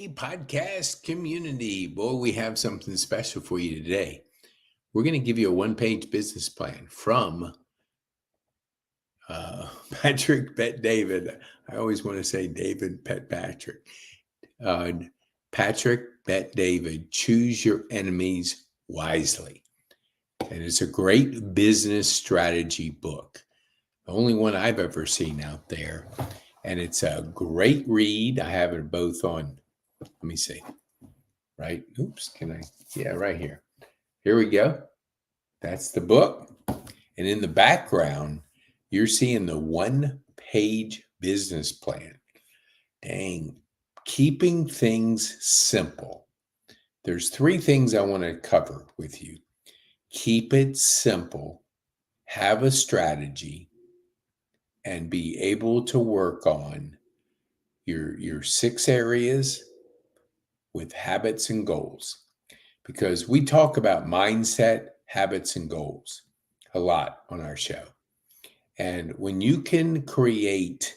Podcast community. Boy, we have something special for you today. We're going to give you a one-page business plan from Patrick Bet David. I always want to say David Pet Patrick. Uh, Patrick Bet David. Choose your enemies wisely. And it's a great business strategy book. The only one I've ever seen out there. And it's a great read. I have it both on, let me see. Right? Oops, can I? Yeah, right here. Here we go. That's the book. And in the background, you're seeing the one-page business plan. Dang, keeping things simple. There's three things I want to cover with you. Keep it simple, have a strategy, and be able to work on your six areas with habits and goals. Because we talk about mindset, habits, and goals a lot on our show. And when you can create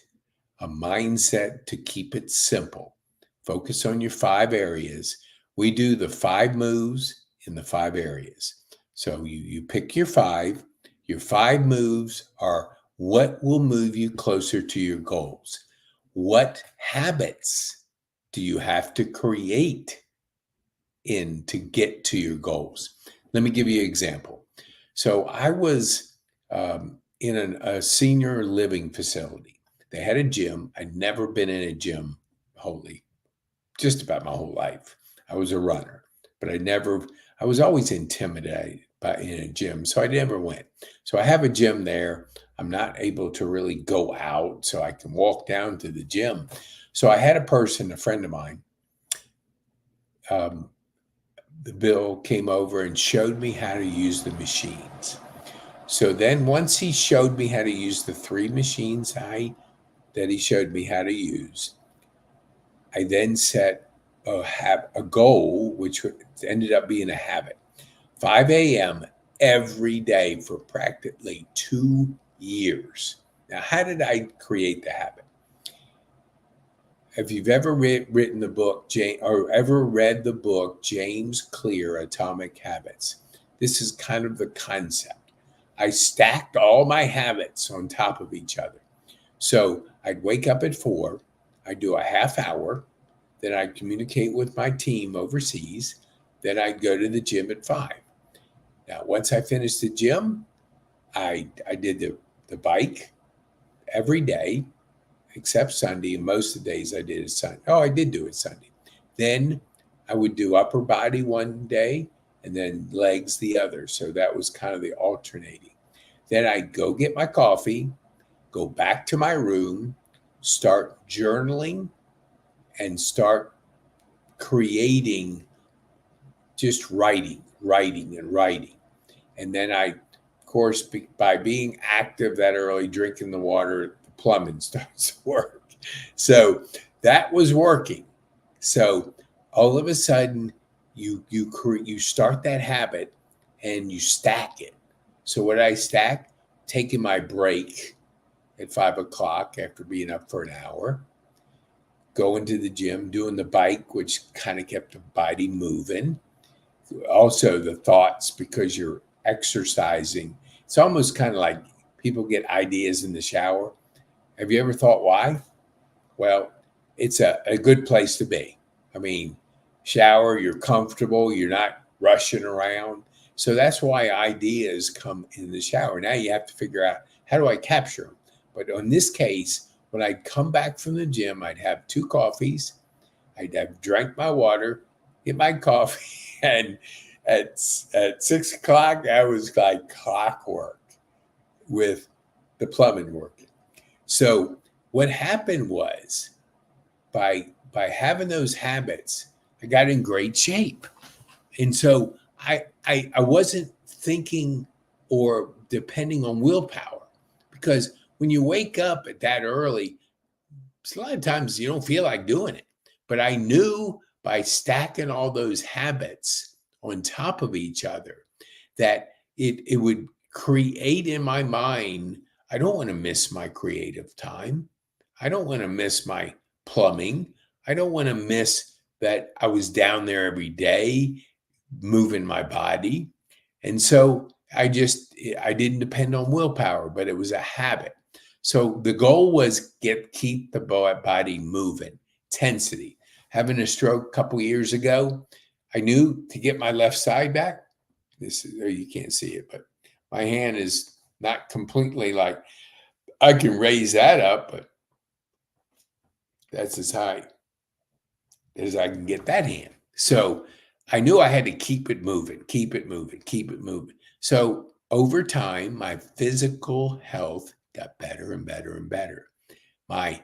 a mindset to keep it simple, focus on your five areas. We do the 5 moves in the 5 areas. So you pick your 5. Your 5 moves are what will move you closer to your goals. What habits do you have to create in to get to your goals? Let me give you an example. So I was in a senior living facility. They had a gym. I'd never been in a gym just about my whole life. I was a runner, but I was always intimidated by in a gym, so I never went. So I have a gym there. I'm not able to really go out, so I can walk down to the gym. So I had a friend of mine, Bill came over and showed me how to use the machines. So then once he showed me how to use the 3 machines that he showed me how to use, I then set a goal, which ended up being a habit. 5 a.m. every day for practically 2 years. Now, how did I create the habit? If you've ever written the book, or ever read the book, James Clear, Atomic Habits, this is kind of the concept. I stacked all my habits on top of each other. So I'd wake up at 4, I'd do a half hour, then I'd communicate with my team overseas, then I'd go to the gym at 5. Now, once I finished the gym, I did the bike every day, except Sunday, and most of the days I did it Sunday. Oh, I did do it Sunday. Then I would do upper body one day and then legs the other. So that was kind of the alternating. Then I'd go get my coffee, go back to my room, start journaling, and start creating, just writing. And then of course, by being active that early, drinking the water, the plumbing starts to work. So that was working. So all of a sudden, you start that habit and you stack it. So what I stack, taking my break at 5 o'clock after being up for an hour, going to the gym, doing the bike, which kind of kept the body moving. Also the thoughts, because you're exercising. It's almost kind of like people get ideas in the shower. Have you ever thought why? Well, it's a good place to be. I mean, shower, you're comfortable, you're not rushing around. So that's why ideas come in the shower. Now you have to figure out, how do I capture them? But in this case, when I'd come back from the gym, I'd have 2 coffees. I'd have drank my water, get my coffee, and at 6 o'clock, I was like clockwork with the plumbing working. So what happened was, by having those habits, I got in great shape. And so I wasn't thinking or depending on willpower, because when you wake up at that early, a lot of times you don't feel like doing it. But I knew by stacking all those habits on top of each other that it would create in my mind, I don't want to miss my creative time. I don't want to miss my plumbing. I don't want to miss that I was down there every day moving my body. And so I didn't depend on willpower, but it was a habit. So the goal was keep the body moving, intensity. Having a stroke a couple years ago, I knew to get my left side back. You can't see it, but my hand is not completely like I can raise that up, but that's as high as I can get that hand. So I knew I had to keep it moving, keep it moving, keep it moving. So over time, my physical health got better and better and better. My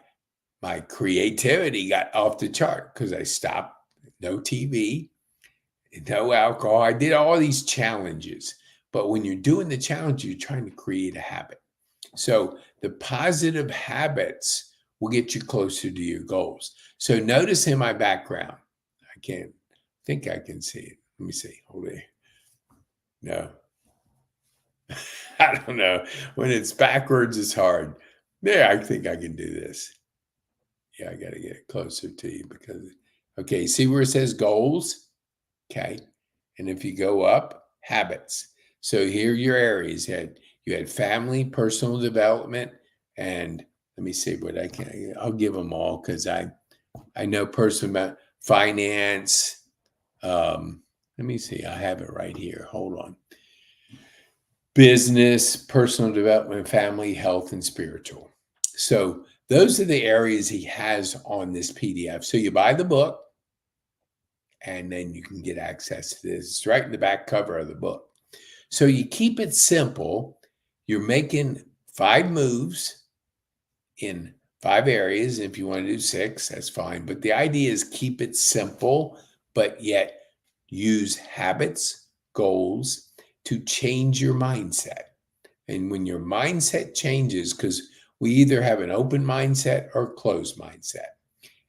creativity got off the chart because I stopped, no TV, no alcohol. I did all these challenges. But when you're doing the challenge, you're trying to create a habit. So the positive habits will get you closer to your goals. So notice in my background, I can't think I can see it. Let me see. Hold it. No. I don't know. When it's backwards, it's hard. There, I think I can do this. Yeah, I got to get closer to you because, okay, see where it says goals? Okay. And if you go up, habits. So here are your areas. You had family, personal development, and let me see what I'll give them all because I know personal finance. Let me see. I have it right here. Hold on. Business, personal development, family, health, and spiritual. So those are the areas he has on this PDF. So you buy the book and then you can get access to this. It's right in the back cover of the book. So you keep it simple. You're making 5 moves in 5 areas. If you want to do 6, that's fine. But the idea is keep it simple, but yet use habits, goals to change your mindset. And when your mindset changes, because we either have an open mindset or closed mindset.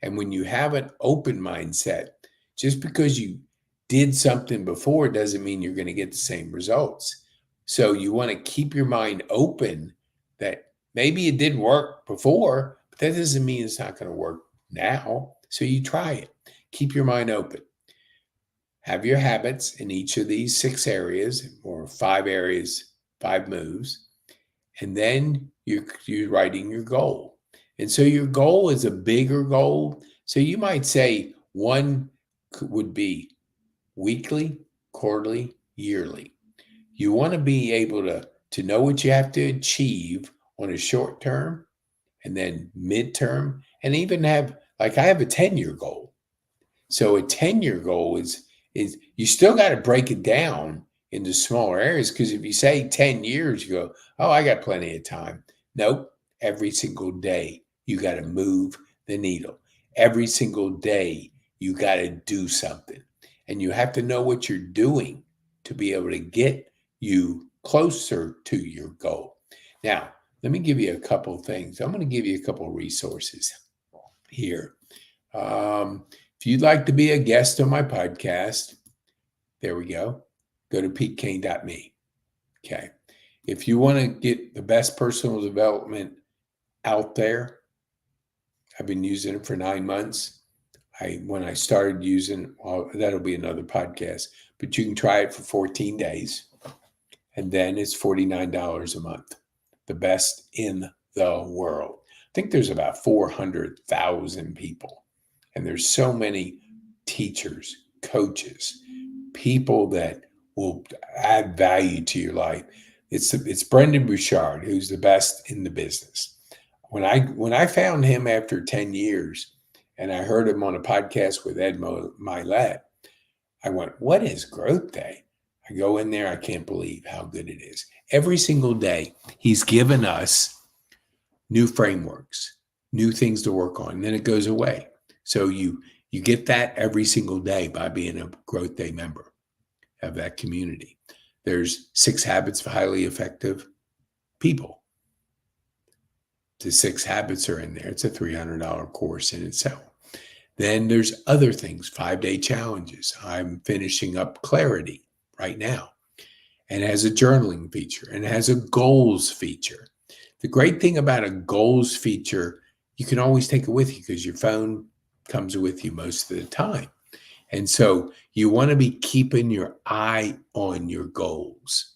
And when you have an open mindset, just because you did something before doesn't mean you're going to get the same results. So you want to keep your mind open that maybe it didn't work before, but that doesn't mean it's not going to work now. So you try it. Keep your mind open. Have your habits in each of these 6 areas or 5 areas, 5 moves. And then you're writing your goal. And so your goal is a bigger goal. So you might say one would be weekly, quarterly, yearly. You want to be able to know what you have to achieve on a short term and then midterm and even have, like I have a 10-year goal. So a 10-year goal is you still got to break it down into smaller areas because if you say 10 years, you go, oh, I got plenty of time. Nope. Every single day, you got to move the needle. Every single day, you got to do something. And you have to know what you're doing to be able to get you closer to your goal. Now, let me give you a couple of things. I'm going to give you a couple of resources here. If you'd like to be a guest on my podcast, there we go. Go to PeteKane.me. Okay. If you want to get the best personal development out there, I've been using it for 9 months. When I started using, that'll be another podcast, but you can try it for 14 days. And then it's $49 a month. The best in the world. I think there's about 400,000 people. And there's so many teachers, coaches, people that will add value to your life. It's Brendon Burchard, who's the best in the business. When I found him after 10 years and I heard him on a podcast with Ed Mylett, I went, what is Growth Day? I go in there, I can't believe how good it is. Every single day, he's given us new frameworks, new things to work on, and then it goes away. So you get that every single day by being a Growth Day member of that community. There's 6 habits of highly effective people. The 6 habits are in there. It's a $300 course in itself. Then there's other things, 5-day challenges. I'm finishing up Clarity right now. And it has a journaling feature and it has a goals feature. The great thing about a goals feature, you can always take it with you because your phone comes with you most of the time. And so you want to be keeping your eye on your goals.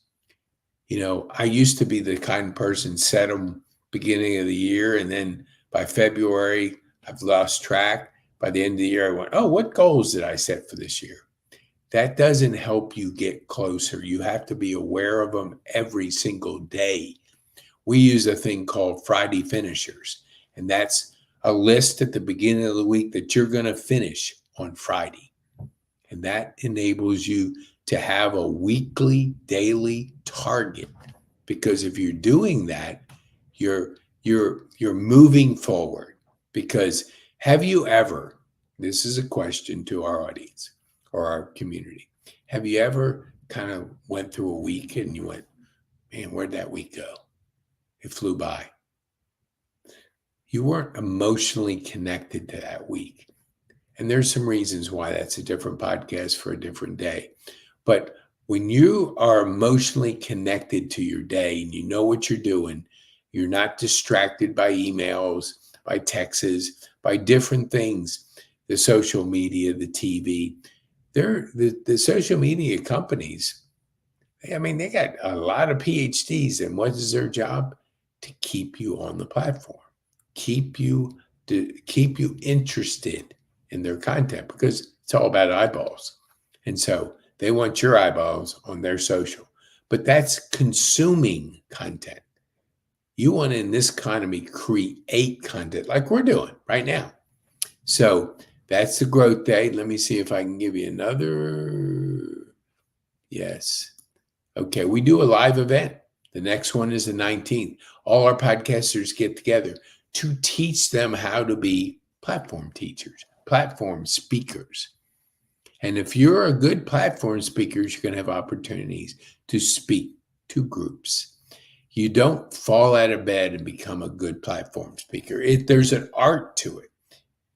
I used to be the kind of person set them beginning of the year, and then by February, I've lost track. By the end of the year, I went, oh, what goals did I set for this year? That doesn't help you get closer. You have to be aware of them every single day. We use a thing called Friday finishers, and that's a list at the beginning of the week that you're going to finish on Friday. And that enables you to have a weekly, daily target, because if you're doing that, you're moving forward. Because have you ever, this is a question to our audience or our community, have you ever kind of went through a week and you went, man, where'd that week go? It flew by. You weren't emotionally connected to that week. And there's some reasons why. That's a different podcast for a different day. But when you are emotionally connected to your day and you know what you're doing, you're not distracted by emails, by texts, by different things, the social media, the TV. The social media companies, they got a lot of PhDs, and what is their job? To keep you on the platform, keep you interested in their content, because it's all about eyeballs. And so they want your eyeballs on their social, but that's consuming content. You want to, in this economy, create content like we're doing right now. So that's the growth day. Let me see if I can give you another. Yes. Okay. We do a live event. The next one is the 19th. All our podcasters get together to teach them how to be platform teachers, platform speakers. And if you're a good platform speaker, you're going to have opportunities to speak to groups. You don't fall out of bed and become a good platform speaker. There's an art to it,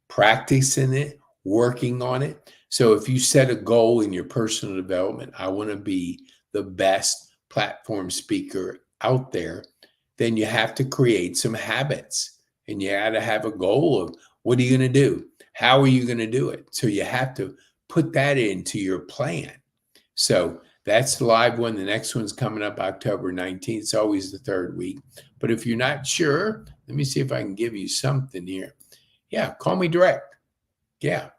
practicing it, working on it. So if you set a goal in your personal development, I want to be the best platform speaker out there, then you have to create some habits, and you got to have a goal of what are you going to do? How are you going to do it? So you have to put that into your plan. So that's the live one. The next one's coming up October 19th. It's always the third week. But if you're not sure, let me see if I can give you something here. Yeah, call me direct. Yeah,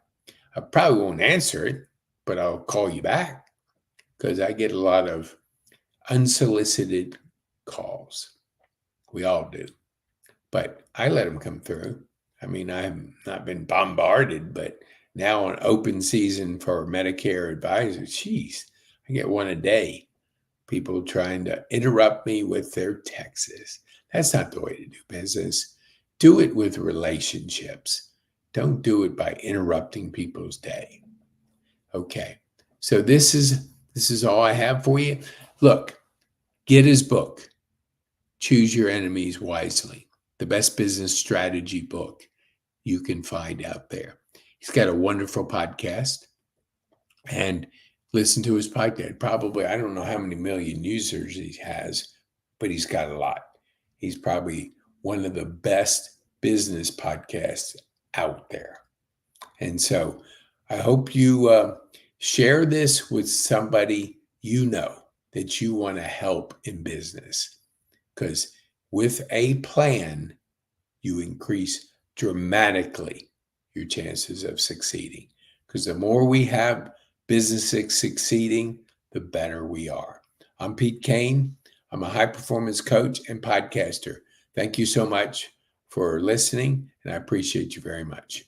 I probably won't answer it, but I'll call you back, because I get a lot of unsolicited calls. We all do. But I let them come through. I've not been bombarded, but now on open season for Medicare advisors, geez, I get one a day. People trying to interrupt me with their texts. That's not the way to do business. Do it with relationships. Don't do it by interrupting people's day. Okay. So this is all I have for you. Look, get his book, Choose Your Enemies Wisely, the best business strategy book you can find out there. He's got a wonderful podcast, and listen to his podcast. Probably, I don't know how many million users he has, but he's got a lot. He's probably one of the best business podcasts out there. And so I hope you share this with somebody you know that you want to help in business, because with a plan, you increase dramatically your chances of succeeding. Because the more we have businesses succeeding, the better we are. I'm Pete Kane. I'm a high performance coach and podcaster. Thank you so much for listening, and I appreciate you very much.